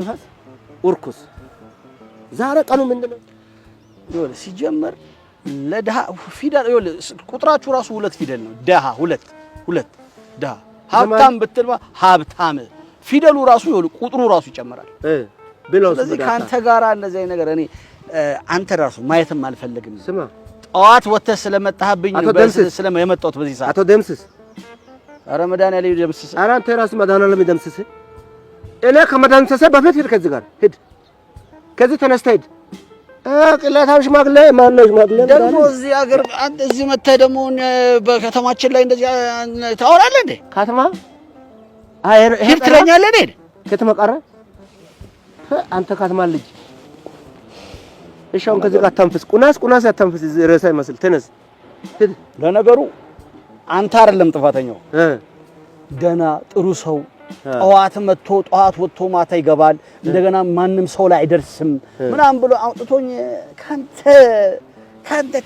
ንፋስ ኡርኩስ ዛሬ ቀኑ ምንድነው ይወል ሲጀመር ለደሃ ፊደል ይወል ቁጥራችሁ ራሱ ሁለት ፊደል ነው ደሃ ሁለት ደሃ ሀብታም ብትልባ ሀብታም ፊደሉ ራሱ ይወል ቁጥሩ ራሱ ይጨምራል ብለው ስለዚህ ካንተ ጋር እንደዚህ ነገር እኔ አንተ ራሱ ማየትም አልፈልግም ስማ ጠዋት ወተህ ስለመጣህብኝ ስለመጣሁት በዚህ ሰዓት አቶ ደምስስ አረ መድኃኒዓለም ደምስስ አረ አንተ ራሱ መድኃኒዓለም ደምስስ እኔ ከመድኃኒዓለም በፊት ሂድ ከዚህ ጋር ሂድ ከዚህ ተነስተህ ሂድ ቅላታም ሽማግሌ ማን ነው ሽማግሌ ደግሞ እዚህ ሀገር አንተ እዚህ መተህ ደግሞ በከተማችን ላይ እንደዚህ ታወራለህ እንዴ ከተማ ሂድ ትለኛለህ እንዴ ከተማ ቀረ አንተ ከተማ ልጅ እሻውን ከዚህ ጋር ተንፍስ ቁናስ ያተንፍስ ርዕሰ ይመስል ተነስ ሂድ ለነገሩ አንተ አይደለም ጥፋተኛው ደና ጥሩ ሰው ጠዋት ወጥቶ ማታ ይገባል እንደገና ማንም ሰው ላይ አይደርስም ምናም ብሎ አውጥቶኝ ካንተ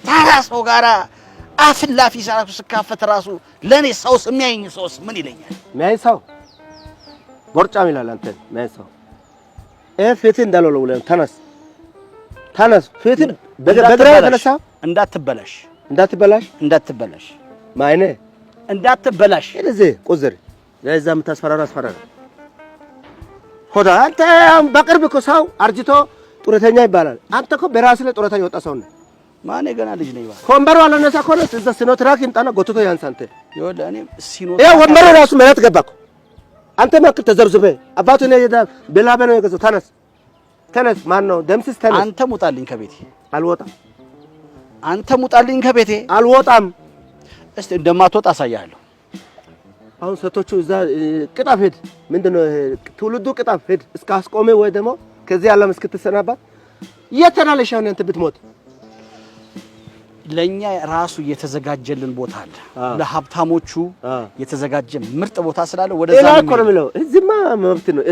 ተራ ሰው ጋራ አፍላፊ ሰራቱ ስካፈት ራሱ ለኔ ሰው የሚያየኝ ሰውስ ምን ይለኛል የሚያይ ሰው ቦርጫም ይላል አንተ የሚያይ ሰው እፍት እንዳለው ብለን ተነስ ፍትን በግራ ተነሳ እንዳትበላሽ ማይነ እንዳትበላሽ እዚህ ቁዝር ለዛም ታስፈራራ ሆዳ አንተ በቅርብ እኮ ሰው አርጅቶ ጡረተኛ ይባላል አንተ እኮ በራስህ ላይ ጡረተኛ ወጣ ሰው ነህ ማን ገና ልጅ ነኝ ባል ኮምበሩ አለነሳ ኮነ እዛ ሲኖትራክ እንጣና ጎትቶ ያንሳንተ ይወል እኔ ሲኖትራክ ይሄ ወንበሩ ራሱ መረት ገባኩ አንተ ማክል ተዘብዝበ አባቱ ነው የዳ በላበ ነው የገዛው ተነስ ማን ነው ደምስስ ተነስ አንተ ሙጣልኝ ከቤቴ አልወጣም አንተ ሙጣልኝ ከቤቴ አልወጣም እስቲ እንደማትወጣ አሳያለሁ አሁን ሰቶቹ እዛ ቅጣፍ ሄድ ምንድነው ትውልዱ ቅጣፍ ሄድ እስከ አስቆሜ ወይ ደግሞ ከዚህ ዓለም እስክትሰናባት የተናለሻው አንተ ብትሞት ለኛ ራሱ የተዘጋጀልን ቦታ አለ ለሀብታሞቹ የተዘጋጀ ምርጥ ቦታ ስላለ ወደዛ ነው የሚለው እዚህማ መብት ነው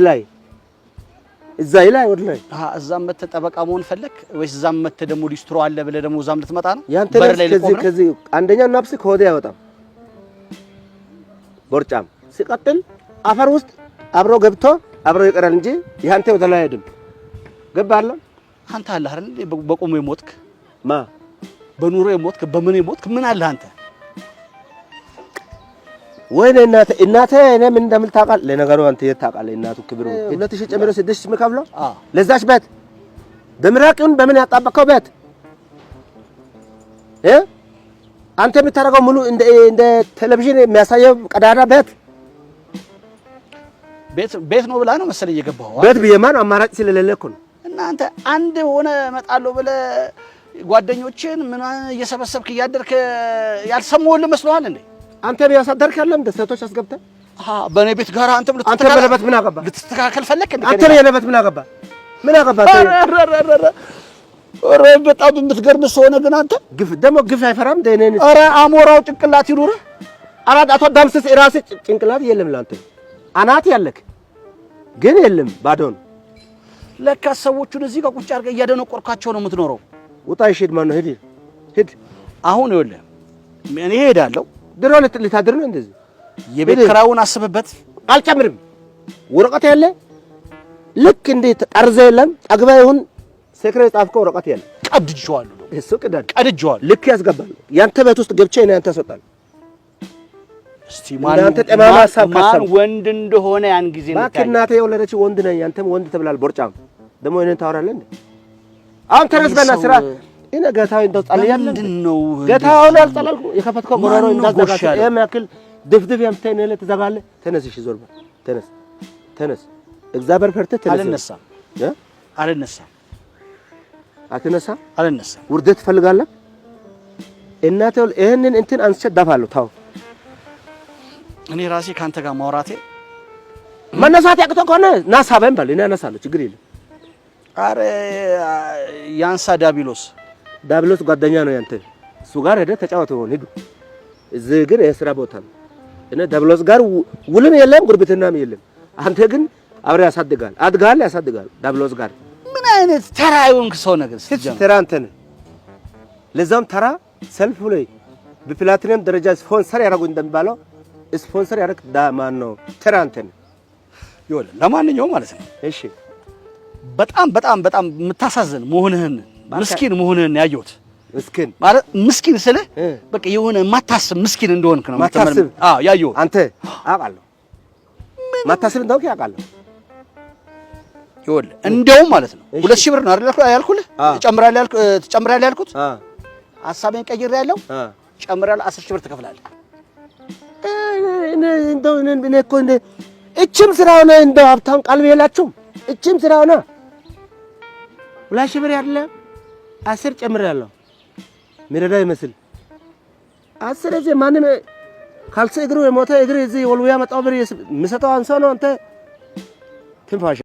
እዛ ይላይ ወድላይ እዛም መተ ጠበቃ መሆን ፈለክ ወይስ እዛም መተ ደግሞ ሊስትሮ አለ ብለ ደግሞ እዛም ልትመጣ ነው በር ላይ ከዚህ አንደኛው ናፍስ ከወደ ያወጣም ቦርጫም ሲቀጥል አፈር ውስጥ አብሮ ገብቶ አብሮ ይቀራል እንጂ ያንተ ወደ ላይ አይደለም ገባለ አንተ አለ አይደል በቆሞ የሞትክ ማ በኑሮ የሞትክ በምን የሞትክ ምን አለ አንተ ወይኔ እናቴ እኔ ምን እንደምል ታውቃለህ ለነገሩ አንተ የታውቃለህ እናቱ ክብሩ 2000 ጨምሮ 6000 መከፍለው ለዛች ቤት በምራቅን በምን ያጣበቀው ቤት አንተ የምታረጋው ሙሉ እንደ ቴሌቪዥን የሚያሳየው ቀዳዳ ቤት ነው ብላ ነው መሰለኝ የገባው ቤት በየማን አማራጭ ስለሌለ እኮ ነው እና አንተ አንድ ሆነ መጣለው ብለ ጓደኞችን ምን እየሰበሰብክ ያደርክ ያልሰማውልህ መስሎሃል እንዴ አንተ ቢያሳደርክ ያለም ደስተቶች አስገብተ በኔ ቤት ጋር አንተ በለበት ምን አገባ ልትስተካከል ፈለክ እንዴ አንተ የለበት ምን አገባ ኧረ በጣም የምትገርም ሰው ነህ ግን አንተ ግፍ አይፈራም ደኔን ኧረ አሞራው ጭንቅላት ይኑር አቶ ዳምስስ ራስ ጭንቅላት የለም ላንተ አናት ያለክ ግን የለም ባዶን ለካ ሰዎቹን እዚህ ጋር ቁጭ አድርገህ እያደነቆርካቸው ነው የምትኖረው ውጣ ይሽድ ማን ነው ሂድ አሁን ይኸውልህ እኔ እሄዳለሁ ድሮ ልታድር ነው እንደዚህ የቤት ክራውን አስብበት አልጨምርም ወረቀት ያለ ልክ እንደ ጠርዘ የለም አግባ ይሁን ሴክሬት ጻፍከው ወረቀት ያለ ቀድጄዋለሁ እሱ ቀዳድ ቀድጄዋለሁ ልክ ያስገባል ያንተ ቤት ውስጥ ገብቼ ነው ያንተ ሰጣል እስቲ ማን ወንድ እንደሆነ ያን ጊዜ ነው እናቴ የወለደች ወንድ ነኝ ያንተም ወንድ ተብላል ቦርጫም ደግሞ እኔን ታወራለህ እንዴ አሁን ተነስበና ስራ እኔ ገታው እንደው ጻልያለህ ምንድነው ገታውን አልጸለልኩ የከፈትከው ጎራሮ እንዳዘጋጀ የማክል ድፍድፍ ያምተኝ ነው ተዘጋለህ ተነስ እሺ ዞር ተነስ እግዚአብሔር ፈርተህ ተነስ አልነሳም ውርደት ትፈልጋለህ እናቴ ይሄንን እንትን አንስቼ ዳፋለሁ ታው እኔ ራሴ ካንተ ጋር ማውራቴ መነሳት ያቅተው ከሆነ ናሳበን ባል እኔ አነሳለሁ ችግር የለም አረ ያንሳ ዳቢሎስ ጓደኛ ነው ያንተ እሱ ጋር ሄደ ተጫወተው ሄዱ እዚህ ግን የሥራ ቦታ ነው እኔ ዳቢሎስ ጋር ውልም የለም ጉርብትናም የለም አንተ ግን አብረ ያሳድጋል ዳቢሎስ ጋር ምን አይነት ተራ ይሆንክ ሰው ነገር ተራ አንተ ነህ ለዛም ተራ ሰልፍ ላይ በፕላቲነም ደረጃ ስፖንሰር ያደርጉ እንደሚባለው ስፖንሰር ያደርግ ማን ነው ተራ አንተ ነህ ይወለ ለማንኛውም ማለት ነው እሺ በጣም የምታሳዝን መሆንህን ምስኪን መሆንህን ያየሁት። ምስኪን ማለት ምስኪን ስልህ በቃ የሆነ ማታስብ ምስኪን እንደሆንክ ነው ማታስብ። ያየሁት። አንተ አውቃለሁ ማታስብ እንደሆንክ ያውቃለሁ። ይኸውልህ እንደውም ማለት ነው 2000 ብር ነው አይደል ያልኩልህ? ትጨምራለህ ያልኩት ሐሳቤን ቀይሬያለሁ። ጨምራለሁ 10 ሺህ ብር ትከፍላለህ። እንደው እኔ እኮ እችም ስራው ነው እንደው ሀብታም ቀልብ የላችሁም። እችም ስራው ነው 2000 ብር ያለ 10 ጨምሬያለሁ። ሚረዳ ይመስል 10 እዚህ ማንም ካልሲ እግሩ የሞተ እግር እዚህ ወልውያ መጣው ብር የምሰጠው አንሶ ነው አንተ ትንፋሽ